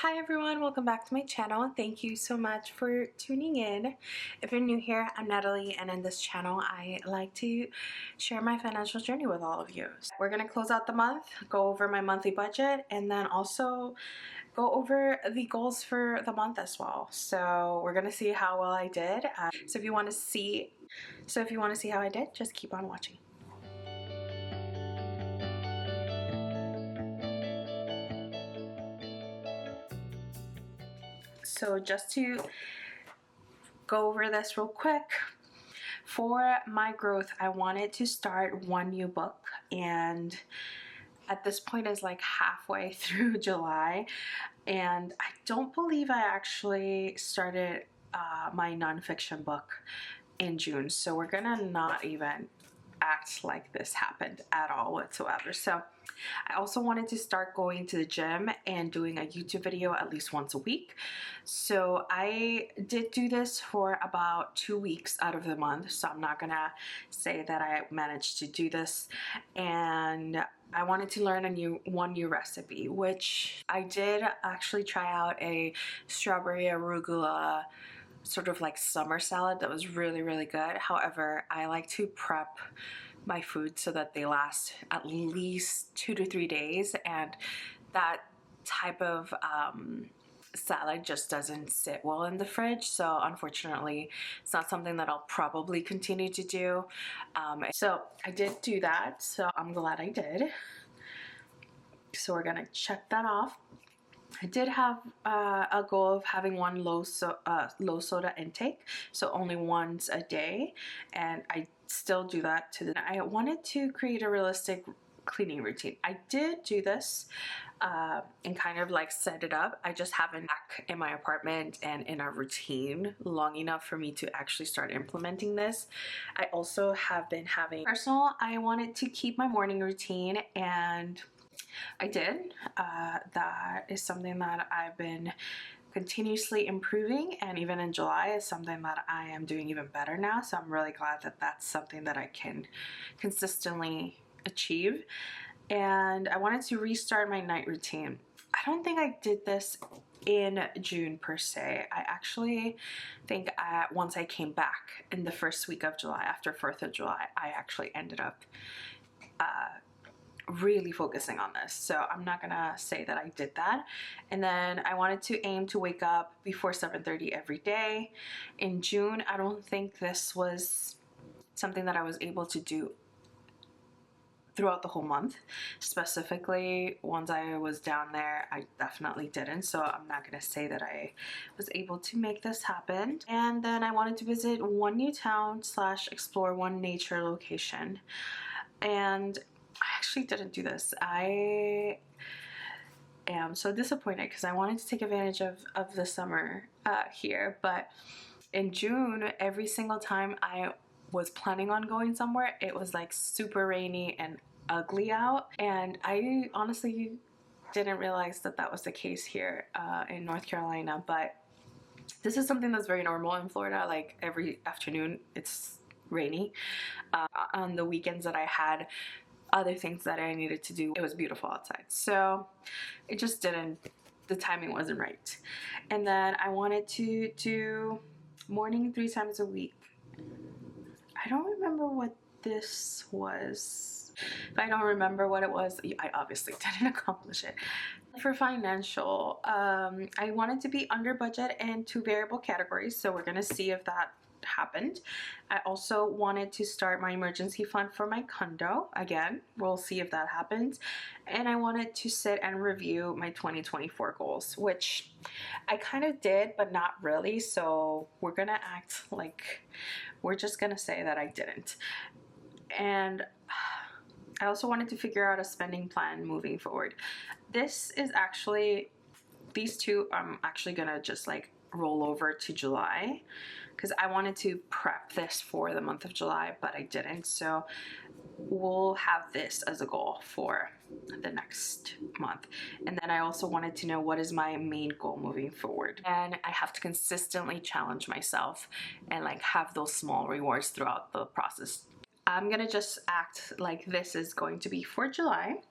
Hi everyone, welcome back to my channel. Thank you so much for tuning in. If you're new here, I'm Natalie, and in this channel I like to share my financial journey with all of you. We're gonna close out the month, go over my monthly budget, and then also go over the goals for the month as well. So we're gonna see how well I did. So if you want to see how I did, just keep on watching. So just to go over this real quick, for my growth, I wanted to start one new book, and at this point is like halfway through July, and I don't believe I actually started my nonfiction book in June, so we're gonna not even act like this happened at all whatsoever. So I also wanted to start going to the gym and doing a YouTube video at least once a week. So I did do this for about 2 weeks out of the month, so I'm not gonna say that I managed to do this. And I wanted to learn one new recipe, which I did actually try out a strawberry arugula sort of like summer salad that was really good. However, I like to prep my food so that they last at least 2 to 3 days, and that type of salad just doesn't sit well in the fridge. So unfortunately, it's not something that I'll probably continue to do. So I did do that, so I'm glad I did. So we're gonna check that off. I did have a goal of having one low soda intake, so only once a day, and I still do that I wanted to create a realistic cleaning routine. I did do this and kind of like set it up. I just haven't back in my apartment and in a routine long enough for me to actually start implementing this. I also have been having I wanted to keep my morning routine, and I did. That is something that I've been continuously improving, and even in July is something that I am doing even better now. So I'm really glad that that's something that I can consistently achieve. And I wanted to restart my night routine. I don't think I did this in June per se. I actually think once I came back in the first week of July, after 4th of July, I actually ended up really focusing on this. So I'm not gonna say that I did that. And then I wanted to aim to wake up before 7:30 every day. In June, I don't think this was something that I was able to do throughout the whole month. Specifically, once I was down there, I definitely didn't. So I'm not gonna say that I was able to make this happen. And then I wanted to visit one new town / explore one nature location. And I actually didn't do this. I am so disappointed because I wanted to take advantage of the summer here, but in June, every single time I was planning on going somewhere, it was like super rainy and ugly out, and I honestly didn't realize that that was the case here in North Carolina. But this is something that's very normal in Florida. Like every afternoon it's rainy. On the weekends that I had other things that I needed to do, it was beautiful outside. So it just didn't, the timing wasn't right. And then I wanted to do morning 3 times a week. I don't remember what this was. If I don't remember what it was, I obviously didn't accomplish it. For financial, I wanted to be under budget in 2 variable categories, so we're gonna see if that happened. I also wanted to start my emergency fund for my condo. Again, we'll see if that happens. And I wanted to sit and review my 2024 goals, which I kind of did, but not really. So we're gonna act like we're just gonna say that I didn't. And I also wanted to figure out a spending plan moving forward. This is actually, these two I'm actually gonna just like roll over to July, because I wanted to prep this for the month of July, but I didn't. So we'll have this as a goal for the next month. And then I also wanted to know what is my main goal moving forward. And I have to consistently challenge myself and like have those small rewards throughout the process. I'm gonna just act like this is going to be for July.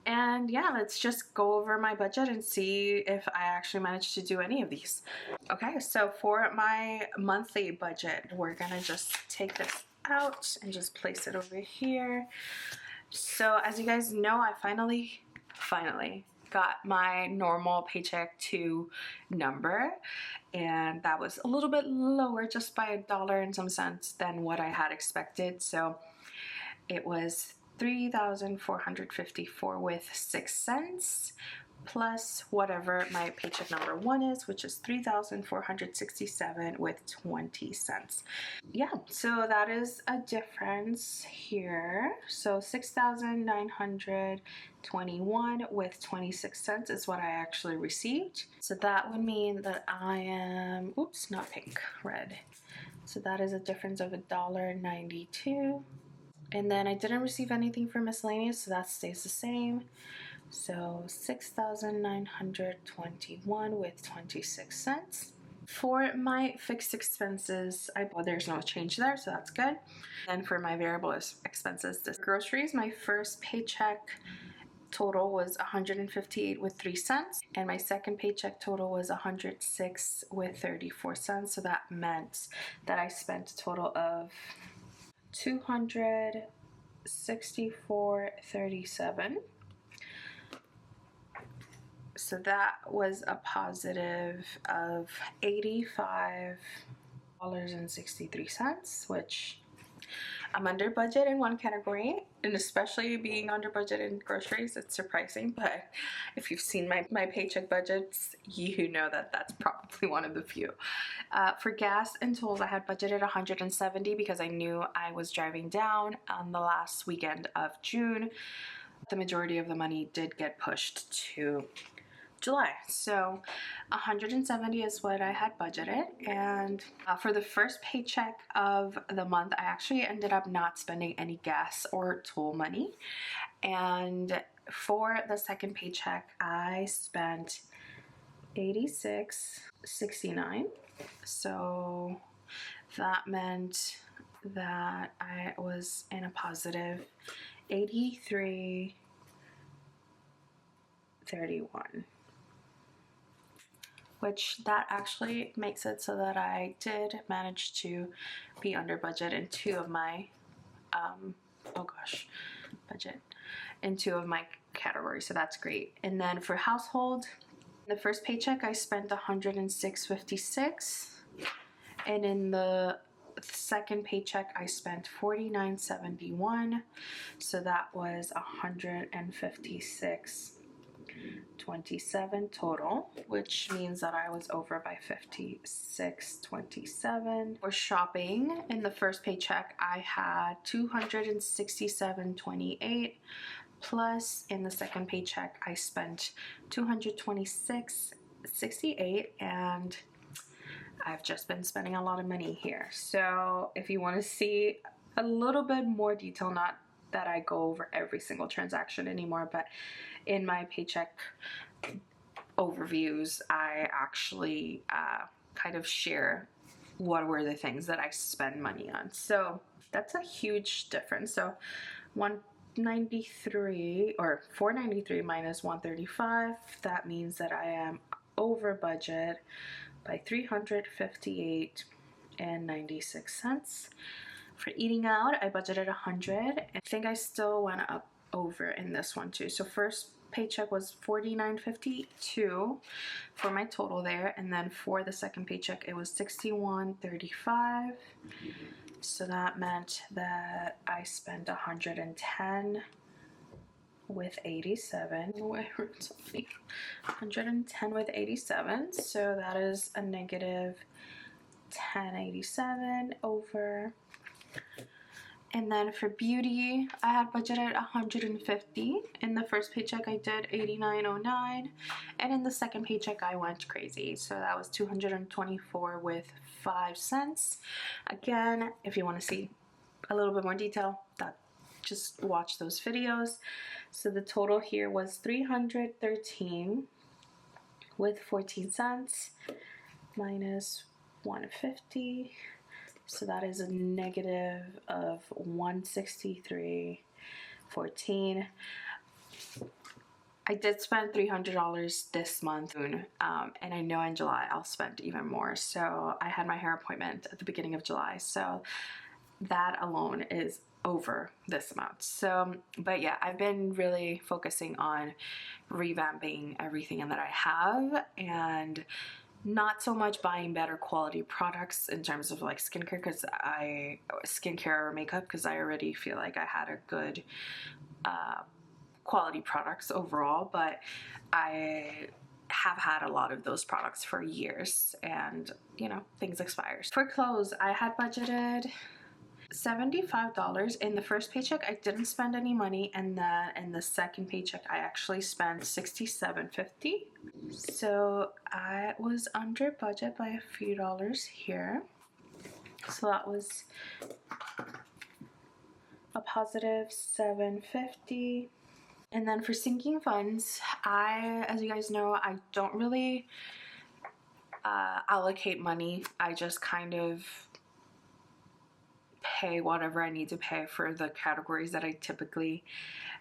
And yeah, let's just go over my budget and see if I actually managed to do any of these. Okay, so for my monthly budget, we're gonna just take this out and just place it over here. So as you guys know, I finally got my normal paycheck to number, and that was a little bit lower, just by $1 and some cents than what I had expected. So it was 3,454 with 6 cents, plus whatever my paycheck number 1 is, which is 3,467 with 20 cents. Yeah, so that is a difference here. So 6,921 with 26 cents is what I actually received. So that would mean that I am, oops, not pink, red. So that is a difference of $1.92. And then I didn't receive anything for miscellaneous, so that stays the same. So 6,921 with 26 cents. For my fixed expenses, there's no change there, so that's good. And for my variable expenses, the groceries, my first paycheck total was 158 with 3 cents, and my second paycheck total was 106 with 34 cents. So that meant that I spent a total of $264.37. So that was a positive of $85.63, which I'm under budget in one category, and especially being under budget in groceries, it's surprising. But if you've seen my paycheck budgets, you know that that's probably one of the few. For gas and tolls, I had budgeted 170 because I knew I was driving down on the last weekend of June. The majority of the money did get pushed to July, so 170 is what I had budgeted. And for the first paycheck of the month, I actually ended up not spending any gas or toll money. And for the second paycheck, I spent $86.69. So that meant that I was in a positive $83.31. Which that actually makes it so that I did manage to be under budget in two of my, in two of my categories, so that's great. And then for household, the first paycheck I spent $106.56, and in the second paycheck I spent $49.71, so that was $156.27 total, which means that I was over by $56.27. For shopping, in the first paycheck I had $267.28, plus in the second paycheck I spent $226.68, and I've just been spending a lot of money here. So if you want to see a little bit more detail, not that I go over every single transaction anymore, but in my paycheck overviews, I actually kind of share what were the things that I spend money on. So that's a huge difference. So 193 or 493 minus 135, that means that I am over budget by $358.96. For eating out, I budgeted 100. I think I still went up over in this one too. So first paycheck was $49.52 for my total there, and then for the second paycheck it was $61.35. So that meant that I spent 110 with 87. 110 with 87. So that is a negative 1087 over. And then for beauty, I had budgeted 150. In the first paycheck I did 89.09, and in the second paycheck I went crazy, so that was 224 with 5 cents. Again, if you want to see a little bit more detail, just watch those videos. So the total here was 313 with 14 cents minus 150. So that is a negative of 163.14. I did spend $300 this month, and I know in July I'll spend even more. So I had my hair appointment at the beginning of July, so that alone is over this amount. So, but yeah, I've been really focusing on revamping everything that I have, and not so much buying better quality products in terms of like skincare or makeup, because I already feel like I had a good quality products overall, but I have had a lot of those products for years, and you know, things expire. For clothes, I had budgeted $75 in the first paycheck. I didn't spend any money, and then in the second paycheck I actually spent $67.50. So I was under budget by a few dollars here. So that was a positive $7.50. And then for sinking funds, as you guys know, I don't really allocate money. I just kind of pay whatever I need to pay for the categories that I typically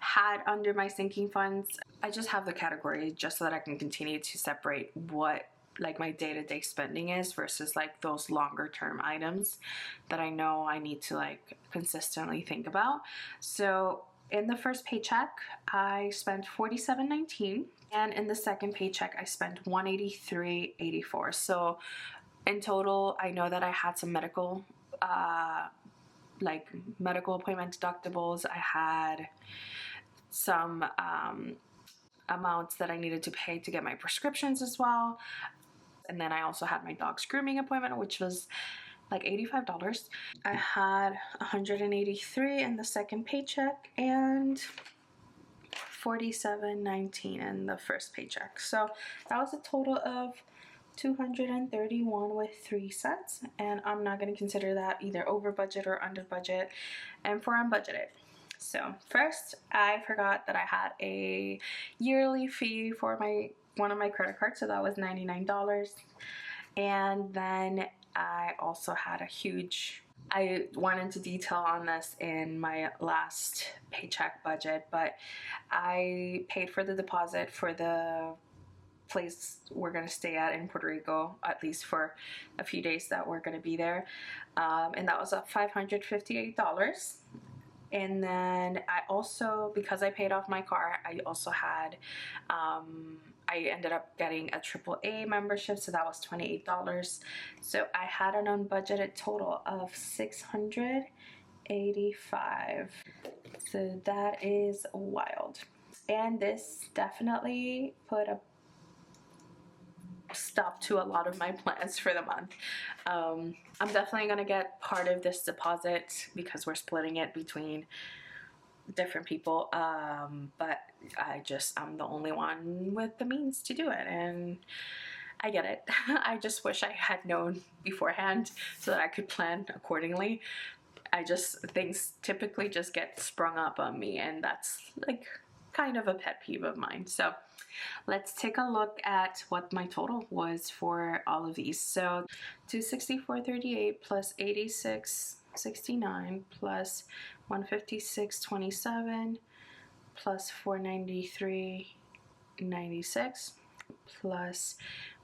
had under my sinking funds. I just have the category just so that I can continue to separate what like my day-to-day spending is versus like those longer term items that I know I need to like consistently think about. So in the first paycheck I spent $47.19, and in the second paycheck I spent $183.84. So in total, I know that I had some medical appointment deductibles. I had some amounts that I needed to pay to get my prescriptions as well. And then I also had my dog's grooming appointment, which was like $85. I had $183 in the second paycheck and $47.19 in the first paycheck. So that was a total of $231 with 3 cents, and I'm not going to consider that either over budget or under budget. And for unbudgeted, so first I forgot that I had a yearly fee for one of my credit cards, so that was $99. And then I also had I went into detail on this in my last paycheck budget, but I paid for the deposit for the place we're going to stay at in Puerto Rico, at least for a few days that we're going to be there, and that was up $558. And then I also, because I paid off my car, I also had I ended up getting a AAA membership, so that was $28. So I had an unbudgeted total of $685. So that is wild, and this definitely put a stop to a lot of my plans for the month. I'm definitely gonna get part of this deposit because we're splitting it between different people, but I'm the only one with the means to do it, and I get it. I just wish I had known beforehand so that I could plan accordingly. Things typically just get sprung up on me, and that's like kind of a pet peeve of mine. So let's take a look at what my total was for all of these. So $264.38 plus $86.69 plus $156.27 plus $493.96 plus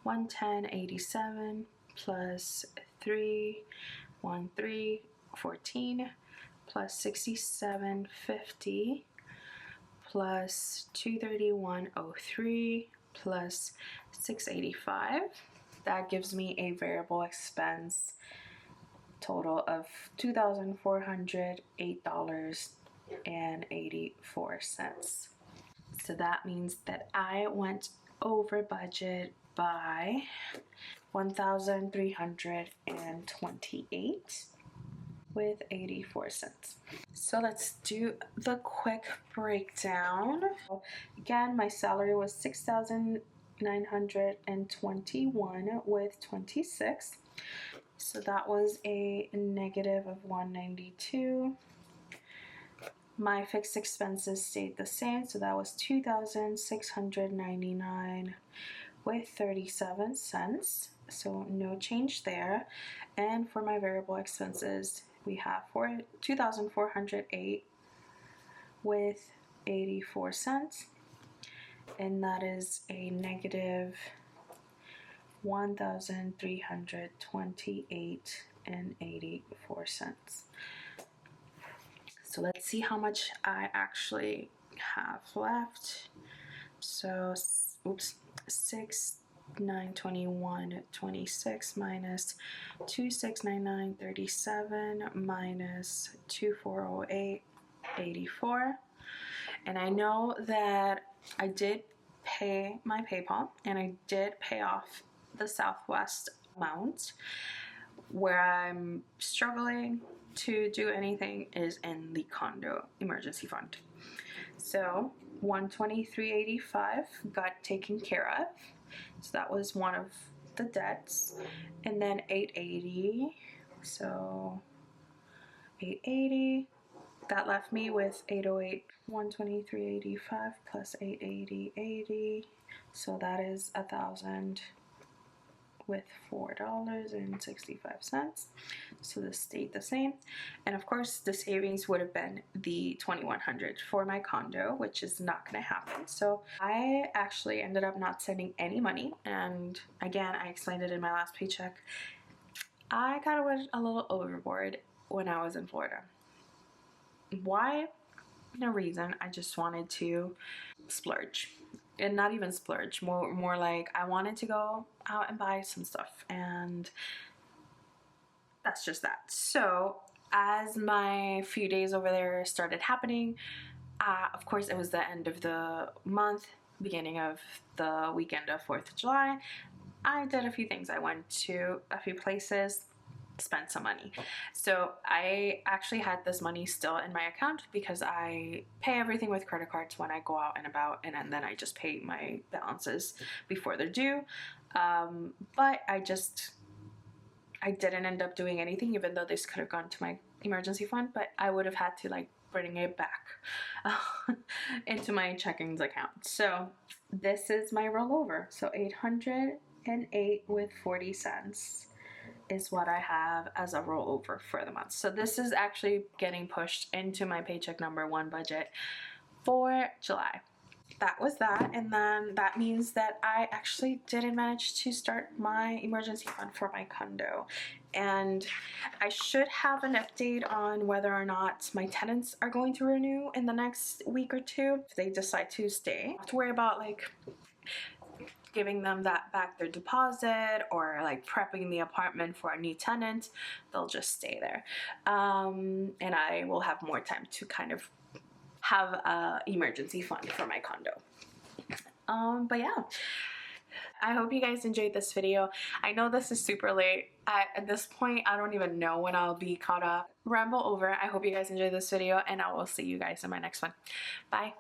$110.87 plus $313.14 plus $67.50 plus $231.03 plus $685. That gives me a variable expense total of $2,408.84. So that means that I went over budget by $1,328 with 84 cents. So let's do the quick breakdown. Again, my salary was $6,921 with 26. So that was a negative of 192. My fixed expenses stayed the same, so that was $2,699 with 37 cents. So no change there. And for my variable expenses, we have $2,408 with 84 cents. and that is a negative 1,328 and 84 cents. So let's see how much I actually have left. So, oops, 6,921.26 minus 2,699.37 minus 2,408.84. And I know that I did pay my PayPal and I did pay off the Southwest amount. Where I'm struggling to do anything is in the condo emergency fund. So 123.85 got taken care of. So that was one of the debts. And then 880. So 880. That left me with 808. 123.85 plus 880.80. So that is 1,000 with $4.65. So this stayed the same. And of course the savings would have been the $2,100 for my condo, which is not going to happen. So I actually ended up not sending any money, and again, I explained it in my last paycheck. I kind of went a little overboard when I was in Florida. Why? No reason. I just wanted to splurge. And not even splurge, more like I wanted to go out and buy some stuff, and that's just that. So as my few days over there started happening, of course it was the end of the month, beginning of the weekend of 4th of July. I did a few things. I went to a few places, spent some money. So I actually had this money still in my account because I pay everything with credit cards when I go out and about, and then I just pay my balances before they're due. But I didn't end up doing anything, even though this could have gone to my emergency fund, but I would have had to like bring it back into my checkings account. So this is my rollover. So 808 with 40 cents is what I have as a rollover for the month. So this is actually getting pushed into my paycheck number 1 budget for July. That was that, and then that means that I actually didn't manage to start my emergency fund for my condo, and I should have an update on whether or not my tenants are going to renew in the next week or two if they decide to stay. I don't have to worry about like giving them that back their deposit or like prepping the apartment for a new tenant. They'll just stay there, and I will have more time to kind of have a emergency fund for my condo. But yeah, I hope you guys enjoyed this video. I know this is super late. At this point, I don't even know when I'll be caught up. Ramble over. I hope you guys enjoyed this video, and I will see you guys in my next one. Bye.